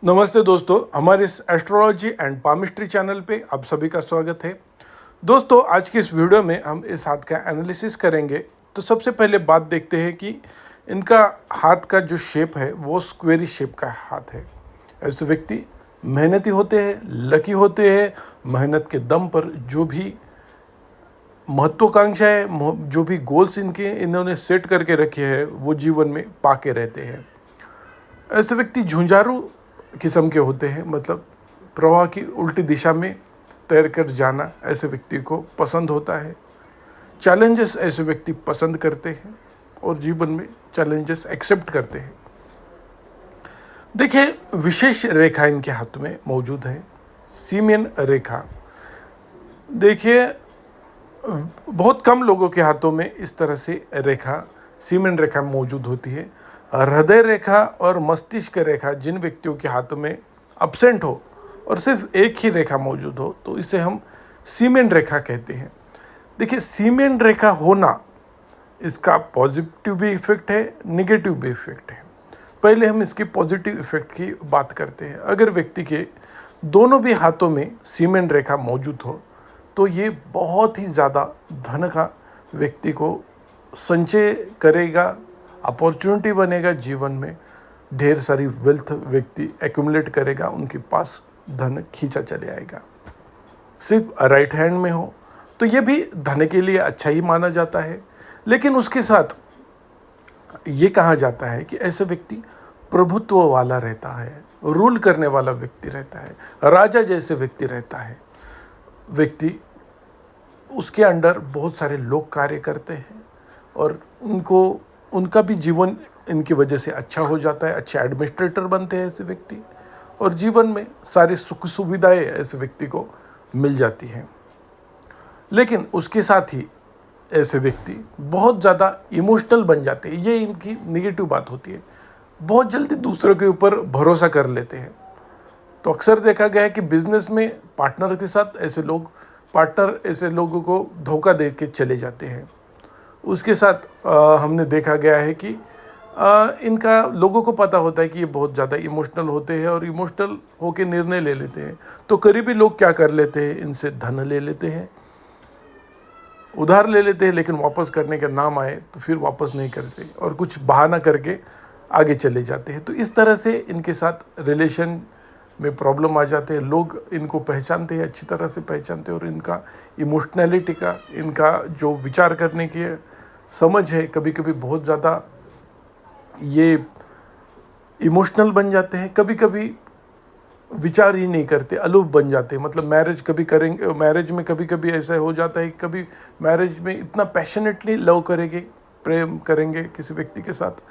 नमस्ते दोस्तों, हमारे इस एस्ट्रोलॉजी एंड पामिस्ट्री चैनल पे आप सभी का स्वागत है। दोस्तों, आज की इस वीडियो में हम इस हाथ का एनालिसिस करेंगे। तो सबसे पहले बात देखते हैं कि इनका हाथ का जो शेप है वो स्क्वेरी शेप का हाथ है। ऐसे व्यक्ति मेहनती होते हैं, लकी होते हैं। मेहनत के दम पर जो भी महत्वाकांक्षा है, जो भी गोल्स इन्होंने सेट करके रखे हैं वो जीवन में पाके रहते हैं। ऐसे व्यक्ति झुंझारू किस्म के होते हैं, मतलब प्रवाह की उल्टी दिशा में तैर कर जाना ऐसे व्यक्ति को पसंद होता है। चैलेंजेस ऐसे व्यक्ति पसंद करते हैं और जीवन में चैलेंजेस एक्सेप्ट करते हैं। देखिए, विशेष रेखा इनके हाथ में मौजूद है, सीमेन रेखा। देखिए, बहुत कम लोगों के हाथों में इस तरह से रेखा, सीमेन रेखा मौजूद होती है। हृदय रेखा और मस्तिष्क रेखा जिन व्यक्तियों के हाथों में अब्सेंट हो और सिर्फ एक ही रेखा मौजूद हो तो इसे हम सीमेन रेखा कहते हैं। देखिए, सीमेन रेखा होना, इसका पॉजिटिव भी इफेक्ट है, नेगेटिव भी इफेक्ट है। पहले हम इसके पॉजिटिव इफेक्ट की बात करते हैं। अगर व्यक्ति के दोनों भी हाथों में सीमेन रेखा मौजूद हो तो ये बहुत ही ज़्यादा धन का व्यक्ति को संचय करेगा, अपॉर्चुनिटी बनेगा, जीवन में ढेर सारी वेल्थ व्यक्ति एक्यूमुलेट करेगा, उनके पास धन खींचा चले आएगा। सिर्फ राइट हैंड में हो तो ये भी धन के लिए अच्छा ही माना जाता है, लेकिन उसके साथ ये कहा जाता है कि ऐसे व्यक्ति प्रभुत्व वाला रहता है, रूल करने वाला व्यक्ति रहता है, राजा जैसे व्यक्ति रहता है। व्यक्ति उसके अंडर बहुत सारे लोग कार्य करते हैं और उनका भी जीवन इनकी वजह से अच्छा हो जाता है। अच्छे एडमिनिस्ट्रेटर बनते हैं ऐसे व्यक्ति और जीवन में सारी सुख सुविधाएं ऐसे व्यक्ति को मिल जाती हैं। लेकिन उसके साथ ही ऐसे व्यक्ति बहुत ज़्यादा इमोशनल बन जाते हैं। ये इनकी नेगेटिव बात होती है। बहुत जल्दी दूसरों के ऊपर भरोसा कर लेते हैं। तो अक्सर देखा गया है कि बिजनेस में पार्टनर के साथ पार्टनर ऐसे लोगों को धोखा दे के चले जाते हैं। उसके साथ हमने देखा गया है कि इनका लोगों को पता होता है कि ये बहुत ज़्यादा इमोशनल होते हैं और इमोशनल होकर निर्णय ले लेते हैं। तो करीबी लोग क्या कर लेते हैं, इनसे धन ले लेते हैं, उधार ले लेते हैं, लेकिन वापस करने का नाम आए तो फिर वापस नहीं करते और कुछ बहाना करके आगे चले जाते हैं। तो इस तरह से इनके साथ रिलेशन में प्रॉब्लम आ जाते हैं। लोग इनको पहचानते हैं, अच्छी तरह से पहचानते हैं और इनका इमोशनैलिटी का, इनका जो विचार करने की समझ है, कभी कभी बहुत ज़्यादा ये इमोशनल बन जाते हैं। कभी कभी विचार ही नहीं करते, अलूप बन जाते हैं। मतलब मैरिज में कभी कभी ऐसा हो जाता है कि कभी मैरिज में इतना पैशनेटली लव करेंगे, प्रेम करेंगे किसी व्यक्ति के साथ,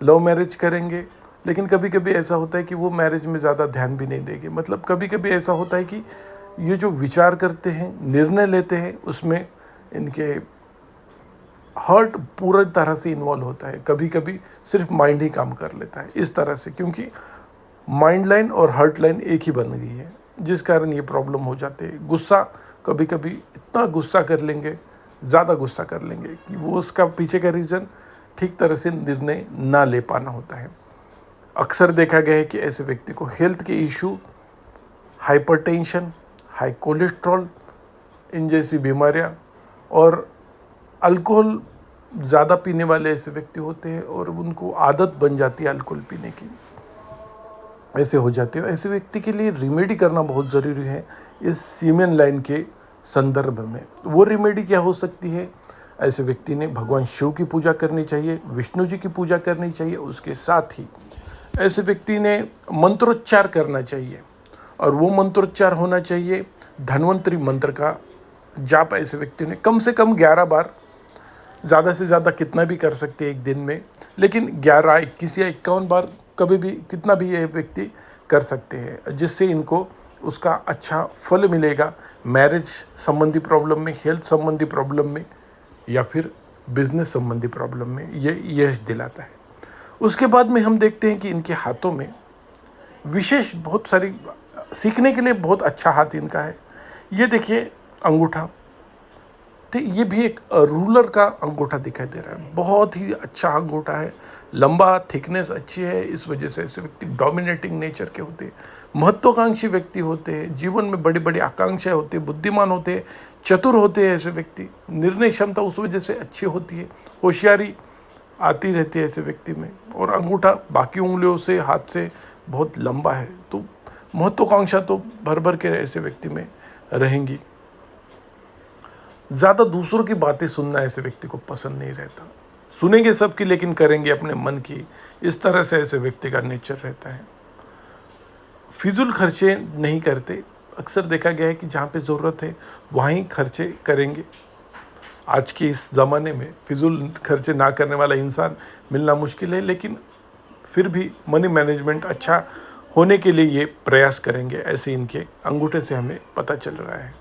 लव मैरिज करेंगे, लेकिन कभी कभी ऐसा होता है कि वो मैरिज में ज़्यादा ध्यान भी नहीं देंगे। मतलब कभी कभी ऐसा होता है कि ये जो विचार करते हैं, निर्णय लेते हैं, उसमें इनके हार्ट पूरी तरह से इन्वॉल्व होता है। कभी कभी सिर्फ माइंड ही काम कर लेता है इस तरह से, क्योंकि माइंड लाइन और हार्ट लाइन एक ही बन गई है, जिस कारण ये प्रॉब्लम हो जाते हैं। गुस्सा, कभी कभी इतना गुस्सा कर लेंगे, ज़्यादा गुस्सा कर लेंगे कि वो उसका पीछे का रीज़न ठीक तरह से निर्णय ना ले पाना होता है। अक्सर देखा गया है कि ऐसे व्यक्ति को हेल्थ के इशू, हाइपरटेंशन, हाई कोलेस्ट्रॉल, इन जैसी बीमारियां और अल्कोहल ज़्यादा पीने वाले ऐसे व्यक्ति होते हैं और उनको आदत बन जाती है अल्कोहल पीने की, ऐसे हो जाते हैं। ऐसे व्यक्ति के लिए रिमेडी करना बहुत ज़रूरी है इस सीमेन लाइन के संदर्भ में। वो रिमेडी क्या हो सकती है? ऐसे व्यक्ति ने भगवान शिव की पूजा करनी चाहिए, विष्णु जी की पूजा करनी चाहिए। उसके साथ ही ऐसे व्यक्ति ने मंत्रोच्चार करना चाहिए और वो मंत्रोच्चार होना चाहिए धन्वंतरी मंत्र का जाप। ऐसे व्यक्ति ने कम से कम 11 बार, ज़्यादा से ज़्यादा कितना भी कर सकते हैं एक दिन में, लेकिन 11, 21 या 51 बार कभी भी, कितना भी ये व्यक्ति कर सकते हैं, जिससे इनको उसका अच्छा फल मिलेगा। मैरिज संबंधी प्रॉब्लम में, हेल्थ संबंधी प्रॉब्लम में या फिर बिजनेस संबंधी प्रॉब्लम में ये यश दिलाता है। उसके बाद में हम देखते हैं कि इनके हाथों में विशेष बहुत सारी, सीखने के लिए बहुत अच्छा हाथ इनका है। ये देखिए अंगूठा, तो ये भी एक रूलर का अंगूठा दिखाई दे रहा है। बहुत ही अच्छा अंगूठा है, लंबा, थिकनेस अच्छी है। इस वजह से ऐसे व्यक्ति डोमिनेटिंग नेचर के होते हैं, महत्वाकांक्षी व्यक्ति होते हैं, जीवन में बड़ी बड़ी आकांक्षाएं होती है, बुद्धिमान होते हैं, चतुर होते हैं ऐसे व्यक्ति। निर्णय क्षमता उस वजह से अच्छी होती है, होशियारी आती रहती है ऐसे व्यक्ति में। और अंगूठा बाकी उंगलियों से, हाथ से बहुत लंबा है, तो महत्वाकांक्षा तो भर भर के ऐसे व्यक्ति में रहेंगी। ज़्यादा दूसरों की बातें सुनना ऐसे व्यक्ति को पसंद नहीं रहता। सुनेंगे सबकी लेकिन करेंगे अपने मन की, इस तरह से ऐसे व्यक्ति का नेचर रहता है। फिजूल खर्चे नहीं करते। अक्सर देखा गया है कि जहाँ पे ज़रूरत है वहाँ ही खर्चे करेंगे। आज के इस ज़माने में फिजूल खर्चे ना करने वाला इंसान मिलना मुश्किल है, लेकिन फिर भी मनी मैनेजमेंट अच्छा होने के लिए ये प्रयास करेंगे, ऐसे इनके अंगूठे से हमें पता चल रहा है।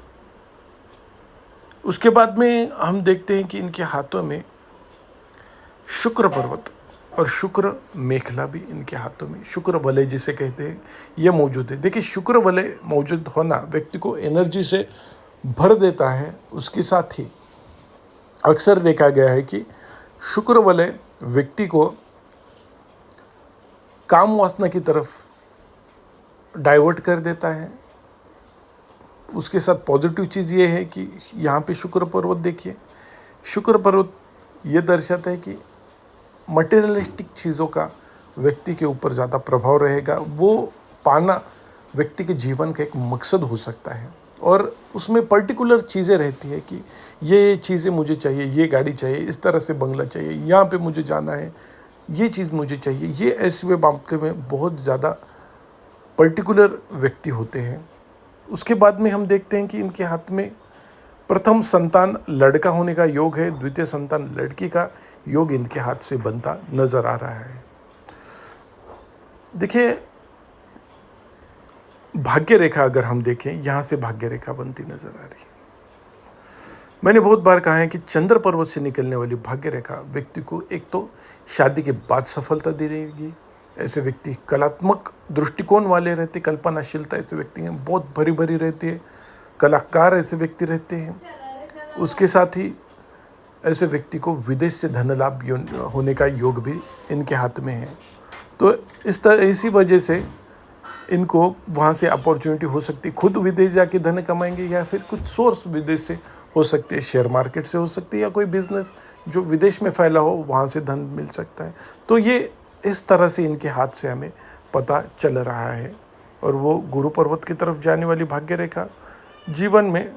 उसके बाद में हम देखते हैं कि इनके हाथों में शुक्र पर्वत और शुक्र मेखला भी इनके हाथों में, शुक्र वलय जिसे कहते हैं, ये मौजूद है। देखिए, शुक्र वलय मौजूद होना व्यक्ति को एनर्जी से भर देता है। उसके साथ ही अक्सर देखा गया है कि शुक्र वलय व्यक्ति को काम वासना की तरफ डाइवर्ट कर देता है। उसके साथ पॉजिटिव चीज़ ये है कि यहाँ पे शुक्र पर्वत देखिए, शुक्र पर्वत ये दर्शाता है कि मटेरियलिस्टिक चीज़ों का व्यक्ति के ऊपर ज़्यादा प्रभाव रहेगा। वो पाना व्यक्ति के जीवन का एक मकसद हो सकता है, और उसमें पर्टिकुलर चीज़ें रहती है कि ये चीज़ें मुझे चाहिए, ये गाड़ी चाहिए, इस तरह से बंगला चाहिए, यहाँ पे मुझे जाना है, ये चीज़ मुझे चाहिए। ये ऐसे मामले में बहुत ज़्यादा पर्टिकुलर व्यक्ति होते हैं। उसके बाद में हम देखते हैं कि इनके हाथ में प्रथम संतान लड़का होने का योग है, द्वितीय संतान लड़की का योग इनके हाथ से बनता नजर आ रहा है। देखिए, भाग्य रेखा अगर हम देखें, यहाँ से भाग्य रेखा बनती नजर आ रही है। मैंने बहुत बार कहा है कि चंद्र पर्वत से निकलने वाली भाग्य रेखा व्यक्ति को एक तो शादी के बाद सफलता दे रहेगी। ऐसे व्यक्ति कलात्मक दृष्टिकोण वाले रहते, कल्पनाशीलता ऐसे व्यक्ति हैं बहुत भरी भरी रहती है, कलाकार ऐसे व्यक्ति रहते हैं। उसके साथ ही ऐसे व्यक्ति को विदेश से धन लाभ होने का योग भी इनके हाथ में है। तो इसी वजह से इनको वहाँ से अपॉर्चुनिटी हो सकती है, खुद विदेश जाके धन कमाएंगे, या फिर कुछ सोर्स विदेश से हो सकते हैं, शेयर मार्केट से हो सकती है, या कोई बिजनेस जो विदेश में फैला हो वहाँ से धन मिल सकता है। तो ये इस तरह से इनके हाथ से हमें पता चल रहा है। और वो गुरु पर्वत की तरफ जाने वाली भाग्य रेखा जीवन में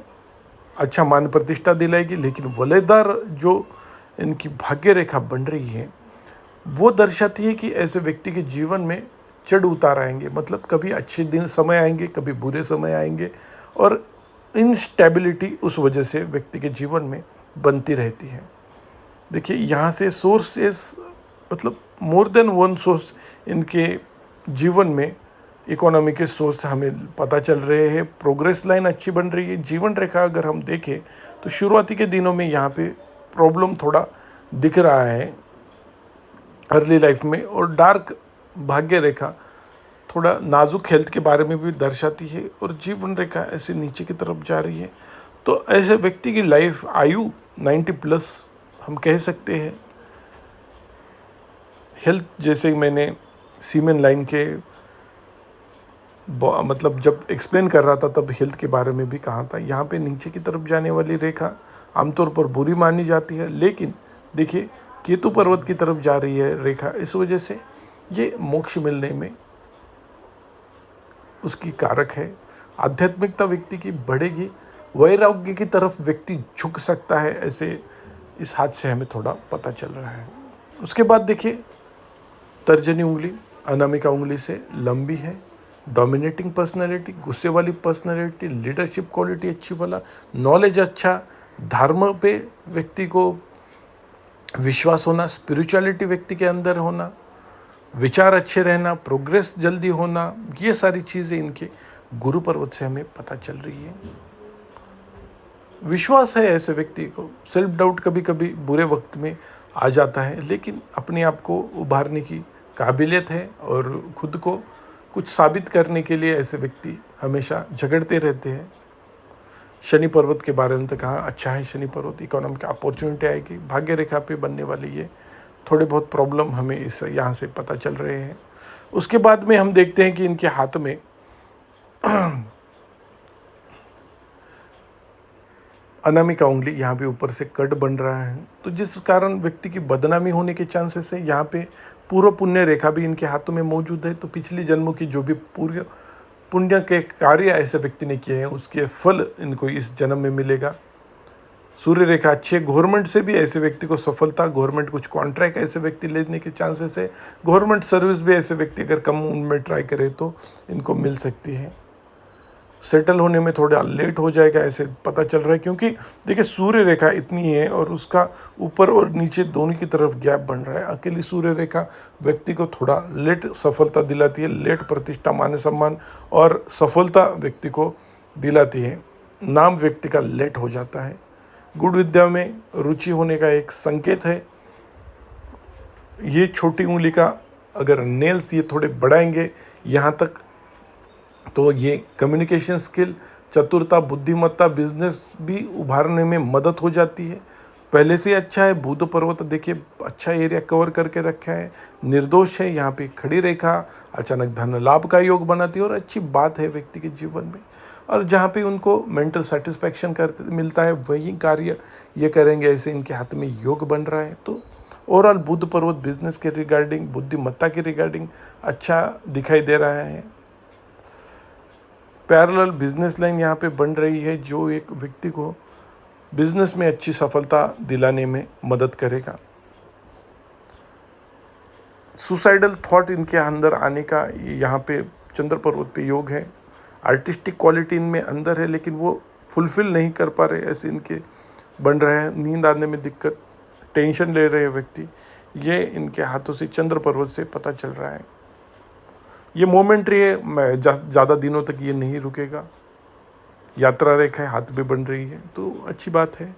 अच्छा मान प्रतिष्ठा दिलाएगी, लेकिन वलयदार जो इनकी भाग्य रेखा बन रही है वो दर्शाती है कि ऐसे व्यक्ति के जीवन में चढ़ उतार आएंगे। मतलब कभी अच्छे दिन समय आएंगे, कभी बुरे समय आएंगे, और इनस्टेबिलिटी उस वजह से व्यक्ति के जीवन में बनती रहती है। देखिए, यहाँ से सोर्सेस मतलब मोर देन वन सोर्स इनके जीवन में, इकोनॉमी के सोर्स हमें पता चल रहे हैं। प्रोग्रेस लाइन अच्छी बन रही है। जीवन रेखा अगर हम देखें तो शुरुआती के दिनों में यहाँ पे प्रॉब्लम थोड़ा दिख रहा है अर्ली लाइफ में, और डार्क भाग्य रेखा थोड़ा नाजुक हेल्थ के बारे में भी दर्शाती है, और जीवन रेखा ऐसे नीचे की तरफ जा रही है। तो ऐसे व्यक्ति की लाइफ आयु 90+ हम कह सकते हैं। हेल्थ, जैसे मैंने सीमेन लाइन के मतलब जब एक्सप्लेन कर रहा था तब हेल्थ के बारे में भी कहा था। यहाँ पे नीचे की तरफ जाने वाली रेखा आमतौर पर बुरी मानी जाती है, लेकिन देखिए केतु पर्वत की तरफ जा रही है रेखा, इस वजह से ये मोक्ष मिलने में उसकी कारक है। आध्यात्मिकता व्यक्ति की बढ़ेगी, वैराग्य की तरफ व्यक्ति झुक सकता है, ऐसे इस हाथ से हमें थोड़ा पता चल रहा है। उसके बाद देखिए, तर्जनी उंगली अनामिका उंगली से लंबी है, डोमिनेटिंग पर्सनैलिटी, गुस्से वाली पर्सनैलिटी, लीडरशिप क्वालिटी अच्छी वाला, नॉलेज अच्छा, धर्म पे व्यक्ति को विश्वास होना, स्पिरिचुअलिटी व्यक्ति के अंदर होना, विचार अच्छे रहना, प्रोग्रेस जल्दी होना, ये सारी चीज़ें इनके गुरु पर्वत से हमें पता चल रही है। विश्वास है ऐसे व्यक्ति को, सेल्फ डाउट कभी कभी बुरे वक्त में आ जाता है, लेकिन अपने आप को उभारने की काबिलियत है, और खुद को कुछ साबित करने के लिए ऐसे व्यक्ति हमेशा झगड़ते रहते हैं। शनि पर्वत के बारे में तो कहा अच्छा है, शनि पर्वत इकोनॉमिक अपॉर्चुनिटी आएगी। भाग्य रेखा पे बनने वाली ये थोड़े बहुत प्रॉब्लम हमें इस यहाँ से पता चल रहे हैं। उसके बाद में हम देखते हैं कि इनके हाथ में अनामिका उंगली यहाँ पे ऊपर से कट बन रहा है, तो जिस कारण व्यक्ति की बदनामी होने के चांसेस है। यहाँ पे पूर्व पुण्य रेखा भी इनके हाथों में मौजूद है, तो पिछली जन्मों की जो भी पूर्व पुण्य के कार्य ऐसे व्यक्ति ने किए हैं उसके फल इनको इस जन्म में मिलेगा। सूर्य रेखा अच्छी है, गवर्नमेंट से भी ऐसे व्यक्ति को सफलता, गवर्नमेंट कुछ कॉन्ट्रैक्ट ऐसे व्यक्ति लेने के चांसेस है। गवर्नमेंट सर्विस भी ऐसे व्यक्ति अगर कम उम्र में ट्राई करे तो इनको मिल सकती है। सेटल होने में थोड़ा लेट हो जाएगा ऐसे पता चल रहा है, क्योंकि देखिए सूर्य रेखा इतनी है और उसका ऊपर और नीचे दोनों की तरफ गैप बन रहा है। अकेली सूर्य रेखा व्यक्ति को थोड़ा लेट सफलता दिलाती है, लेट प्रतिष्ठा, मान सम्मान और सफलता व्यक्ति को दिलाती है। नाम व्यक्ति का लेट हो जाता है। गुड़ विद्या में रुचि होने का एक संकेत है। ये छोटी उंगली का अगर नेल्स ये थोड़े बढ़ाएंगे यहाँ तक, तो ये कम्युनिकेशन स्किल, चतुरता, बुद्धिमत्ता, बिजनेस भी उभारने में मदद हो जाती है। पहले से अच्छा है। बुध पर्वत देखिए अच्छा एरिया कवर करके रखा है, निर्दोष है। यहाँ पे खड़ी रेखा अचानक धन लाभ का योग बनाती है और अच्छी बात है व्यक्ति के जीवन में। और जहाँ पे उनको मेंटल सेटिस्फैक्शन मिलता है वही कार्य ये करेंगे, ऐसे इनके हाथ में योग बन रहा है। तो ओवरऑल बुध पर्वत बिजनेस के रिगार्डिंग, बुद्धिमत्ता के रिगार्डिंग अच्छा दिखाई दे रहा है। पैरेलल बिजनेस लाइन यहाँ पे बन रही है जो एक व्यक्ति को बिजनेस में अच्छी सफलता दिलाने में मदद करेगा। सुसाइडल थॉट इनके अंदर आने का यहाँ पे चंद्र पर्वत पे योग है। आर्टिस्टिक क्वालिटी इनमें अंदर है लेकिन वो फुलफिल नहीं कर पा रहे, ऐसे इनके बन रहे हैं। नींद आने में दिक्कत, टेंशन ले रहे हैं व्यक्ति, ये इनके हाथों से चंद्र पर्वत से पता चल रहा है। ये मोमेंट्री है, ज़्यादा दिनों तक ये नहीं रुकेगा। यात्रा रेखा हाथ पे बन रही है तो अच्छी बात है।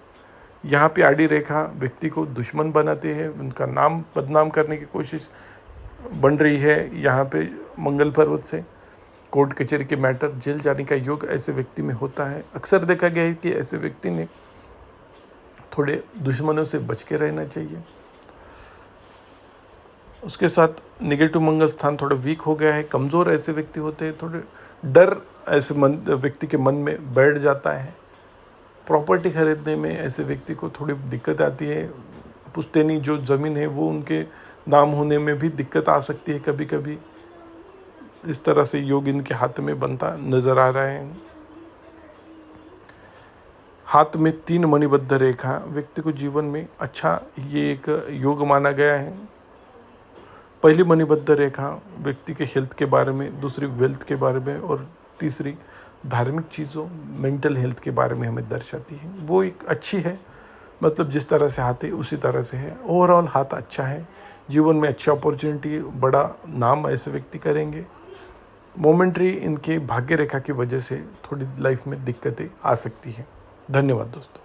यहाँ पे आड़ी रेखा व्यक्ति को दुश्मन बनाते हैं, उनका नाम बदनाम करने की कोशिश बन रही है। यहाँ पे मंगल पर्वत से कोर्ट कचहरी के मैटर, जेल जाने का योग ऐसे व्यक्ति में होता है। अक्सर देखा गया है कि ऐसे व्यक्ति ने थोड़े दुश्मनों से बच के रहना चाहिए। उसके साथ नेगेटिव मंगल स्थान थोड़ा वीक हो गया है, कमज़ोर ऐसे व्यक्ति होते हैं, थोड़े डर ऐसे व्यक्ति के मन में बैठ जाता है। प्रॉपर्टी खरीदने में ऐसे व्यक्ति को थोड़ी दिक्कत आती है। पुश्तैनी जो ज़मीन है वो उनके नाम होने में भी दिक्कत आ सकती है कभी कभी। इस तरह से योग इनके हाथ में बनता नज़र आ रहा है। हाथ में 3 मणिबद्ध रेखा व्यक्ति को जीवन में अच्छा ये एक योग माना गया है। पहली मणिबद्ध रेखा व्यक्ति के हेल्थ के बारे में, दूसरी वेल्थ के बारे में और तीसरी धार्मिक चीज़ों, मेंटल हेल्थ के बारे में हमें दर्शाती है। वो एक अच्छी है, मतलब जिस तरह से हाथ है उसी तरह से है। ओवरऑल हाथ अच्छा है, जीवन में अच्छी अपॉर्चुनिटी, बड़ा नाम ऐसे व्यक्ति करेंगे। मोमेंट्री इनके भाग्य रेखा की वजह से थोड़ी लाइफ में दिक्कतें आ सकती हैं। धन्यवाद दोस्तों।